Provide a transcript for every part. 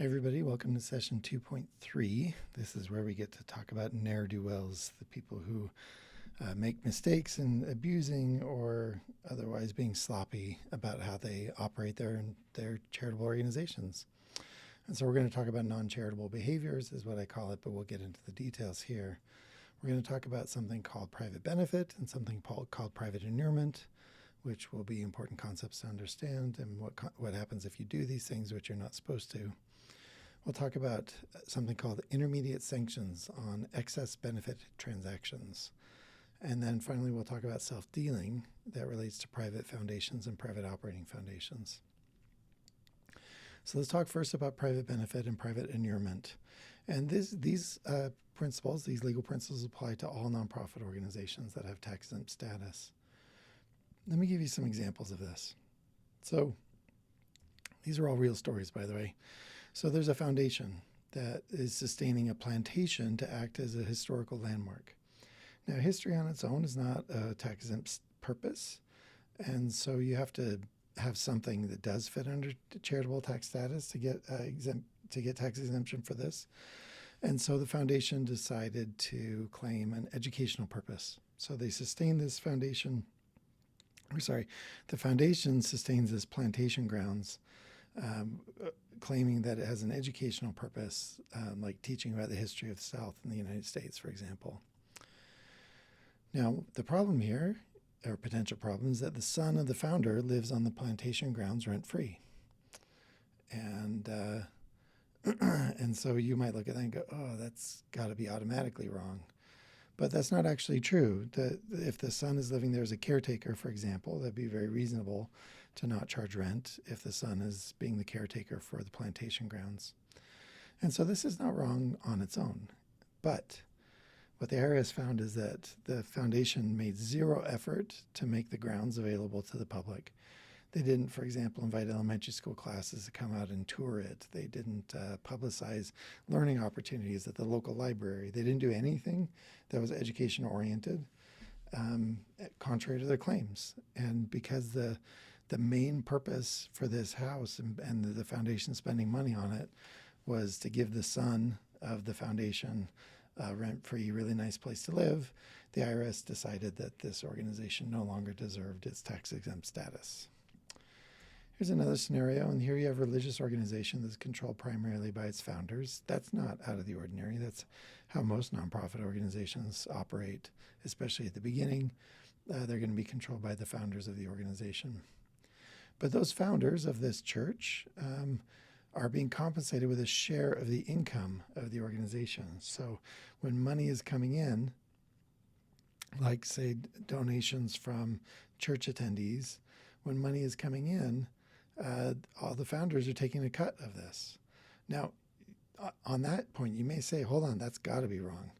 Hi everybody, welcome to session 2.3. This is where we get to talk about ne'er-do-wells, the people who make mistakes in abusing or otherwise being sloppy about how they operate their charitable organizations. And so we're going to talk about non-charitable behaviors is what I call it, but we'll get into the details here. We're going to talk about something called private benefit and something called private inurement, which will be important concepts to understand, and what happens if you do these things which you're not supposed to. We'll talk about something called intermediate sanctions on excess benefit transactions. And then finally, we'll talk about self-dealing that relates to private foundations and private operating foundations. So let's talk first about private benefit and private inurement. And these principles, these legal principles apply to all nonprofit organizations that have tax-exempt status. Let me give you some examples of this. So these are all real stories, by the way. So there's a foundation that is sustaining a plantation to act as a historical landmark. Now, history on its own is not a tax-exempt purpose, and so you have to have something that does fit under charitable tax status to get tax exemption for this. And so the foundation decided to claim an educational purpose. So they sustain this foundation. The foundation sustains this plantation grounds, claiming that it has an educational purpose, like teaching about the history of the South in the United States, for example. Now, the problem here, or potential problem, is that the son of the founder lives on the plantation grounds rent-free. And and so you might look at that and go, oh, that's got to be automatically wrong. But that's not actually true. If the son is living there as a caretaker, for example, that'd be very reasonable to not charge rent if the son is being the caretaker for the plantation grounds. And so this is not wrong on its own. But what the IRS found is that the foundation made zero effort to make the grounds available to the public. They didn't, for example, invite elementary school classes to come out and tour it. They didn't publicize learning opportunities at the local library. They didn't do anything that was education oriented, contrary to their claims. And because the main purpose for this house and the foundation spending money on it was to give the son of the foundation a rent-free, really nice place to live, the IRS decided that this organization no longer deserved its tax-exempt status. Here's another scenario, and here you have a religious organization that's controlled primarily by its founders. That's not out of the ordinary. That's how most nonprofit organizations operate, especially at the beginning. They're going to be controlled by the founders of the organization. But those founders of this church are being compensated with a share of the income of the organization. So when money is coming in, like, say, donations from church attendees, when money is coming in, all the founders are taking a cut of this. Now, on that point, you may say, hold on, that's got to be wrong.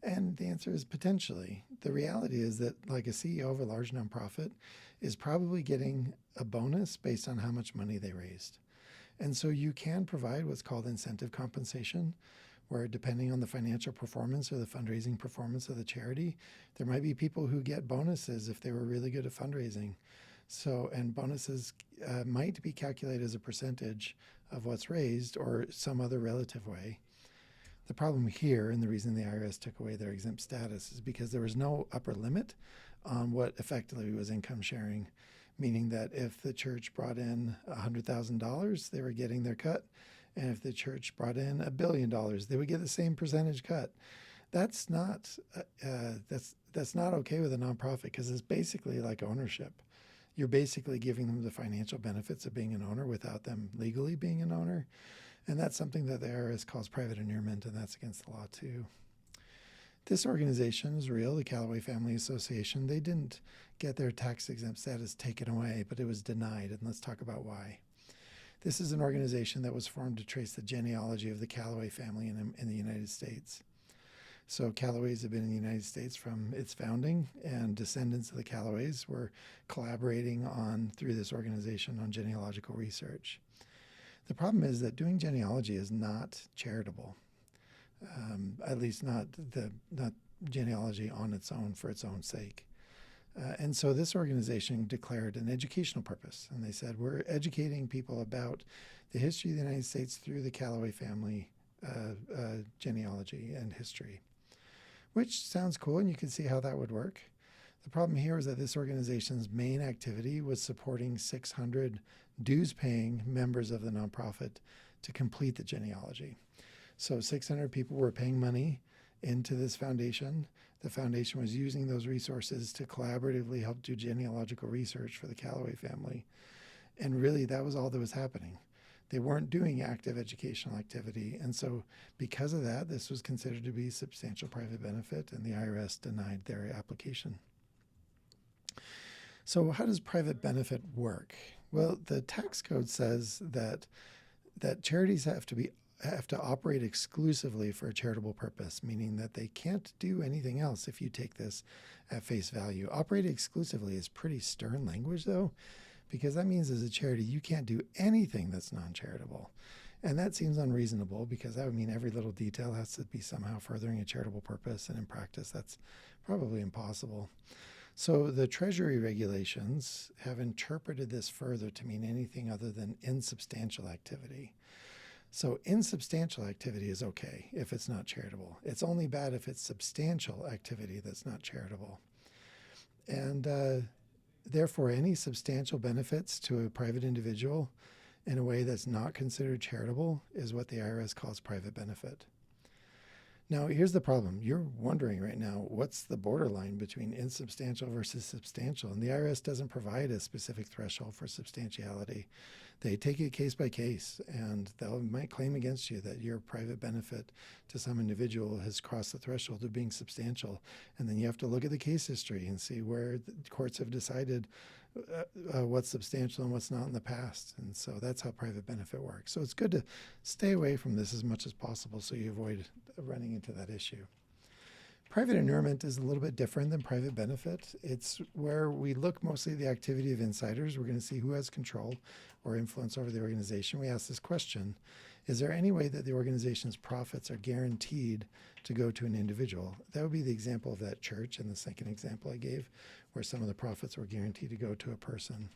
And the answer is potentially. The reality is that, like, a CEO of a large nonprofit is probably getting a bonus based on how much money they raised. And so you can provide what's called incentive compensation, where depending on the financial performance or the fundraising performance of the charity, there might be people who get bonuses if they were really good at fundraising. So, and bonuses might be calculated as a percentage of what's raised or some other relative way. The problem here, and the reason the IRS took away their exempt status, is because there was no upper limit on what effectively was income sharing, meaning that if the church brought in $100,000, they were getting their cut, and if the church brought in $1 billion, they would get the same percentage cut. That's not that's not okay with a nonprofit, because it's basically like ownership. You're basically giving them the financial benefits of being an owner without them legally being an owner. And that's something that the IRS calls private inurement, and that's against the law too. This organization is real, the Callaway Family Association. They didn't get their tax-exempt status taken away, but it was denied, and let's talk about why. This is an organization that was formed to trace the genealogy of the Callaway family in the United States. So Callaways have been in the United States from its founding, and descendants of the Callaways were collaborating through this organization on genealogical research. The problem is that doing genealogy is not charitable, at least not genealogy on its own for its own sake. And so this organization declared an educational purpose. And they said, we're educating people about the history of the United States through the Callaway family genealogy and history, which sounds cool, and you can see how that would work. The problem here is that this organization's main activity was supporting 600 dues-paying members of the nonprofit to complete the genealogy. So 600 people were paying money into this foundation. The foundation was using those resources to collaboratively help do genealogical research for the Callaway family. And really, that was all that was happening. They weren't doing active educational activity. And so because of that, this was considered to be substantial private benefit, and the IRS denied their application. So how does private benefit work? Well, the tax code says that charities have to operate exclusively for a charitable purpose, meaning that they can't do anything else if you take this at face value. Operate exclusively is pretty stern language, though, because that means as a charity, you can't do anything that's non-charitable. And that seems unreasonable, because that would mean every little detail has to be somehow furthering a charitable purpose, and in practice, that's probably impossible. So the Treasury regulations have interpreted this further to mean anything other than insubstantial activity. So insubstantial activity is okay if it's not charitable. It's only bad if it's substantial activity that's not charitable. And therefore, any substantial benefits to a private individual in a way that's not considered charitable is what the IRS calls private benefit. Now, here's the problem. You're wondering right now, what's the borderline between insubstantial versus substantial? And the IRS doesn't provide a specific threshold for substantiality. They take it case by case, and they might claim against you that your private benefit to some individual has crossed the threshold of being substantial. And then you have to look at the case history and see where the courts have decided what's substantial and what's not in the past. And so that's how private benefit works. So it's good to stay away from this as much as possible so you avoid running into that issue. Private inurement is a little bit different than private benefit. It's where we look mostly at the activity of insiders. We're going to see who has control or influence over the organization. We ask this question: is there any way that the organization's profits are guaranteed to go to an individual? That would be the example of that church in the second example I gave, where some of the profits were guaranteed to go to a person.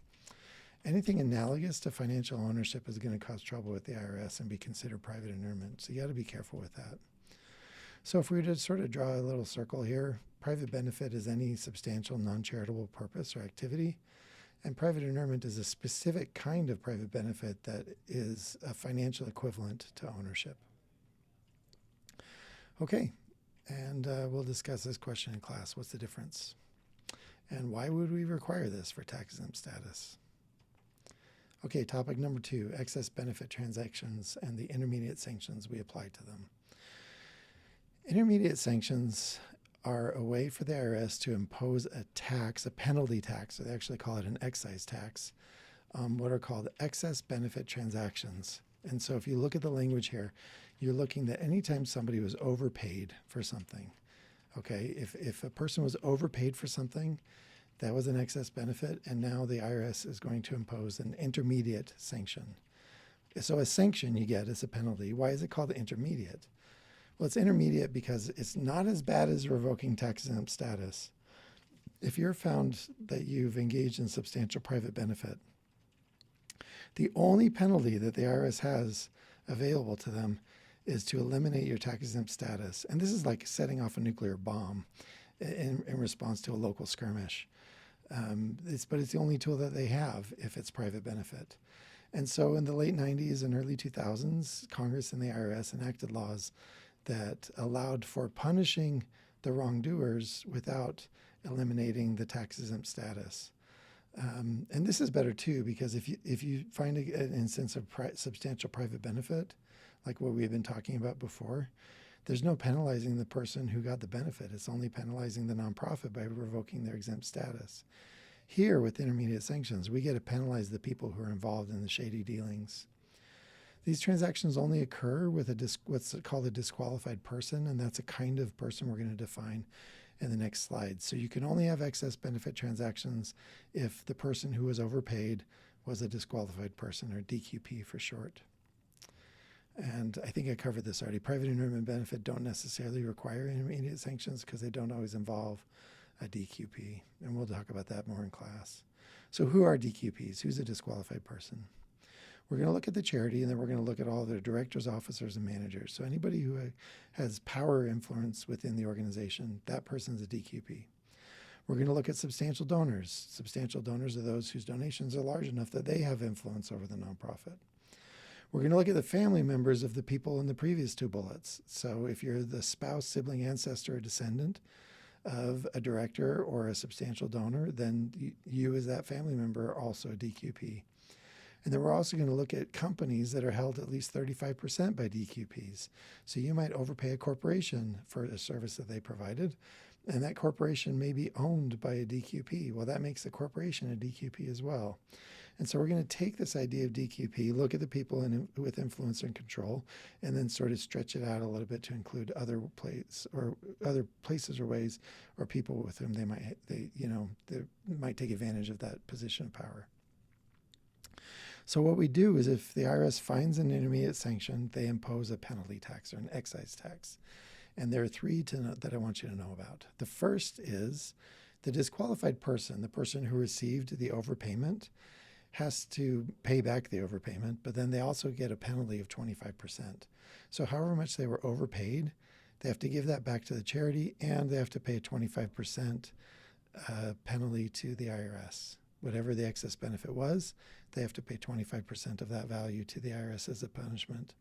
Anything analogous to financial ownership is going to cause trouble with the IRS and be considered private inurement. So you got to be careful with that. So if we were to sort of draw a little circle here, private benefit is any substantial non-charitable purpose or activity, and private inurement is a specific kind of private benefit that is a financial equivalent to ownership. Okay, and we'll discuss this question in class. What's the difference? And why would we require this for tax-exempt status? Okay, topic number 2, excess benefit transactions and the intermediate sanctions we apply to them. Intermediate sanctions are a way for the IRS to impose a tax, a penalty tax, or they actually call it an excise tax, what are called excess benefit transactions. And so if you look at the language here, you're looking that anytime somebody was overpaid for something, okay, if a person was overpaid for something, that was an excess benefit, and now the IRS is going to impose an intermediate sanction. So a sanction you get is a penalty. Why is it called intermediate? Well, it's intermediate because it's not as bad as revoking tax-exempt status. If you're found that you've engaged in substantial private benefit, the only penalty that the IRS has available to them is to eliminate your tax-exempt status. And this is like setting off a nuclear bomb in response to a local skirmish. But it's the only tool that they have if it's private benefit. And so in the late 90s and early 2000s, Congress and the IRS enacted laws that allowed for punishing the wrongdoers without eliminating the tax-exempt status. And this is better too, because if you find an instance of substantial private benefit, like what we've been talking about before, there's no penalizing the person who got the benefit. It's only penalizing the nonprofit by revoking their exempt status. Here, with intermediate sanctions, we get to penalize the people who are involved in the shady dealings. These transactions only occur with what's called a disqualified person, and that's a kind of person we're going to define in the next slide. So you can only have excess benefit transactions if the person who was overpaid was a disqualified person, or DQP for short. And I think I covered this already. Private inurement benefit don't necessarily require intermediate sanctions because they don't always involve a DQP, and we'll talk about that more in class. So who are DQPs? Who's a disqualified person? We're going to look at the charity, and then we're going to look at all their directors, officers, and managers. So anybody who has power or influence within the organization, that person's a DQP. We're going to look at substantial donors. Substantial donors are those whose donations are large enough that they have influence over the nonprofit. We're going to look at the family members of the people in the previous two bullets. So if you're the spouse, sibling, ancestor, or descendant of a director or a substantial donor, then you as that family member are also a DQP. And then we're also going to look at companies that are held at least 35% by DQPs. So you might overpay a corporation for a service that they provided, and that corporation may be owned by a DQP. Well, that makes the corporation a DQP as well. And so we're going to take this idea of DQP, look at the people with influence and control, and then sort of stretch it out a little bit to include other places or ways or people with whom they might take advantage of that position of power. So what we do is if the IRS finds an intermediate sanction, they impose a penalty tax or an excise tax. And there are three that I want you to know about. The first is the disqualified person, the person who received the overpayment, has to pay back the overpayment, but then they also get a penalty of 25%. So however much they were overpaid, they have to give that back to the charity, and they have to pay a 25% penalty to the IRS. Whatever the excess benefit was, they have to pay 25% of that value to the IRS as a punishment.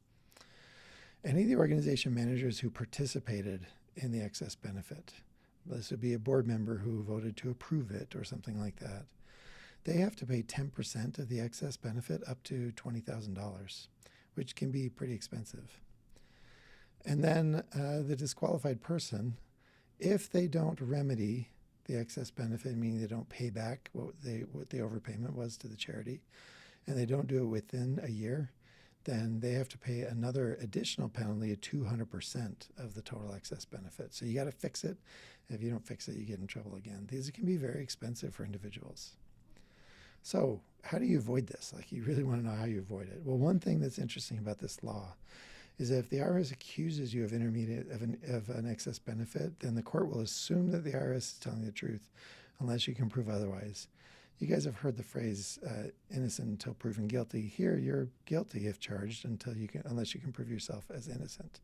Any of the organization managers who participated in the excess benefit, this would be a board member who voted to approve it or something like that, they have to pay 10% of the excess benefit up to $20,000, which can be pretty expensive. And then the disqualified person, if they don't remedy the excess benefit, meaning they don't pay back what the overpayment was to the charity, and they don't do it within a year, then they have to pay another additional penalty of 200% of the total excess benefit. So you got to fix it. If you don't fix it, you get in trouble again. These can be very expensive for individuals. So how do you avoid this? Like, you really want to know how you avoid it. Well, one thing that's interesting about this law is that if the IRS accuses you of an excess benefit, then the court will assume that the IRS is telling the truth unless you can prove otherwise. You guys have heard the phrase innocent until proven guilty. Here, you're guilty if charged unless you can prove yourself as innocent.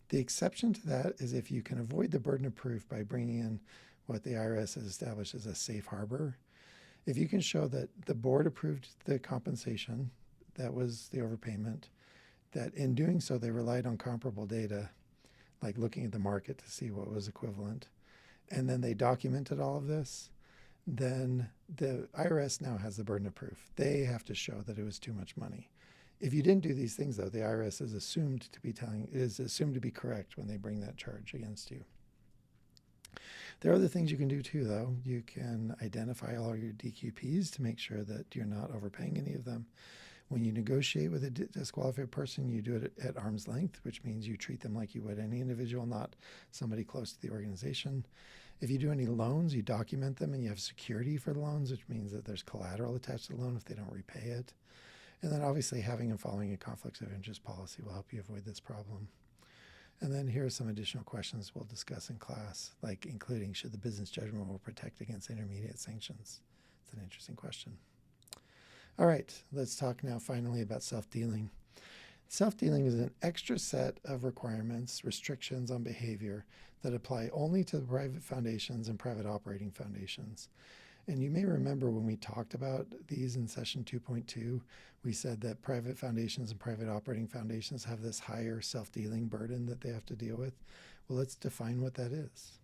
The exception to that is if you can avoid the burden of proof by bringing in what the IRS has established as a safe harbor. If you can show that the board approved the compensation, that was the overpayment, that in doing so they relied on comparable data, like looking at the market to see what was equivalent, and then they documented all of this, then the IRS now has the burden of proof. They have to show that it was too much money. If you didn't do these things, though, the IRS is assumed to be correct when they bring that charge against you. There are other things you can do too, though. You can identify all your DQPs to make sure that you're not overpaying any of them. When you negotiate with a disqualified person, you do it at arm's length, which means you treat them like you would any individual, not somebody close to the organization. If you do any loans, you document them and you have security for the loans, which means that there's collateral attached to the loan if they don't repay it. And then obviously having and following a conflicts of interest policy will help you avoid this problem. And then here are some additional questions we'll discuss in class, like including, should the business judgment rule protect against intermediate sanctions? It's an interesting question. All right, let's talk now finally about self-dealing. Self-dealing is an extra set of requirements, restrictions on behavior that apply only to private foundations and private operating foundations. And you may remember when we talked about these in session 2.2, we said that private foundations and private operating foundations have this higher self-dealing burden that they have to deal with. Well, let's define what that is.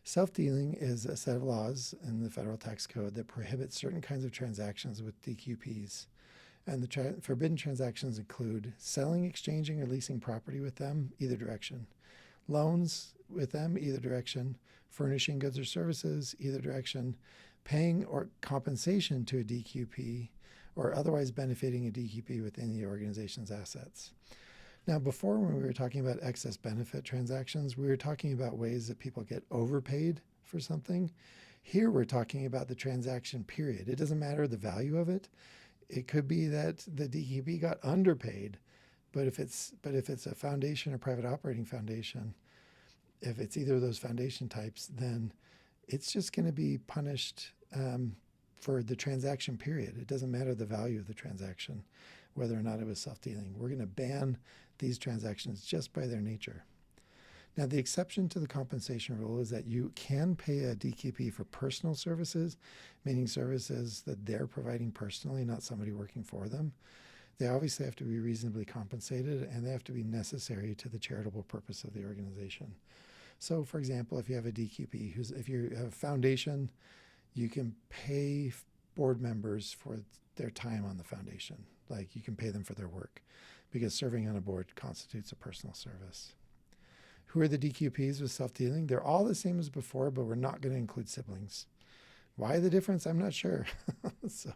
Self-dealing is a set of laws in the federal tax code that prohibits certain kinds of transactions with DQPs. And the forbidden transactions include selling, exchanging, or leasing property with them, either direction. Loans with them, either direction. Furnishing goods or services, either direction. Paying or compensation to a DQP, or otherwise benefiting a DQP within the organization's assets. Now, before, when we were talking about excess benefit transactions, we were talking about ways that people get overpaid for something. Here, we're talking about the transaction period. It doesn't matter the value of it. It could be that the DQP got underpaid, but if it's a foundation or private operating foundation, if it's either of those foundation types, then it's just going to be punished for the transaction period. It doesn't matter the value of the transaction, whether or not it was self-dealing. We're going to ban these transactions just by their nature. Now, the exception to the compensation rule is that you can pay a DQP for personal services, meaning services that they're providing personally, not somebody working for them. They obviously have to be reasonably compensated, and they have to be necessary to the charitable purpose of the organization. So, for example, if you have a DQP, if you have a foundation, you can pay board members for their time on the foundation. Like, you can pay them for their work, because serving on a board constitutes a personal service. Who are the DQPs with self-dealing? They're all the same as before, but we're not going to include siblings. Why the difference? I'm not sure. So,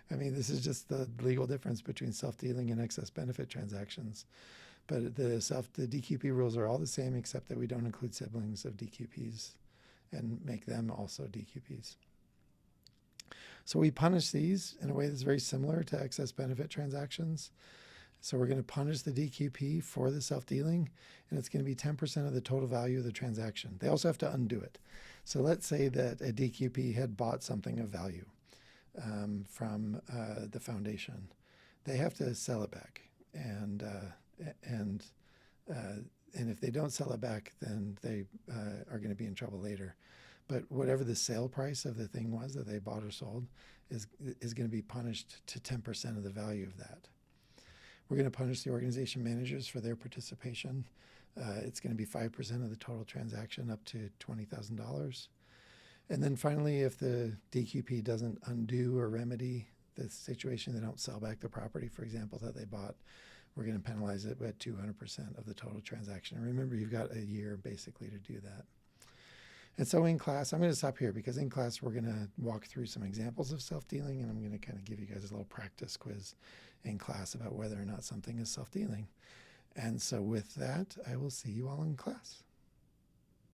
I mean, this is just the legal difference between self-dealing and excess benefit transactions. But the DQP rules are all the same, except that we don't include siblings of DQPs and make them also DQPs. So we punish these in a way that's very similar to excess benefit transactions. So we're going to punish the DQP for the self-dealing, and it's going to be 10% of the total value of the transaction. They also have to undo it. So let's say that a DQP had bought something of value from the foundation. They have to sell it back, and if they don't sell it back, then they are going to be in trouble later. But whatever the sale price of the thing was that they bought or sold is going to be punished to 10% of the value of that. We're going to punish the organization managers for their participation. It's going to be 5% of the total transaction up to $20,000. And then finally, if the DQP doesn't undo or remedy the situation, they don't sell back the property, for example, that they bought, we're going to penalize it at 200% of the total transaction. And remember, you've got a year basically to do that. And so in class, I'm going to stop here because in class we're going to walk through some examples of self-dealing, and I'm going to kind of give you guys a little practice quiz in class about whether or not something is self-dealing. And so with that, I will see you all in class.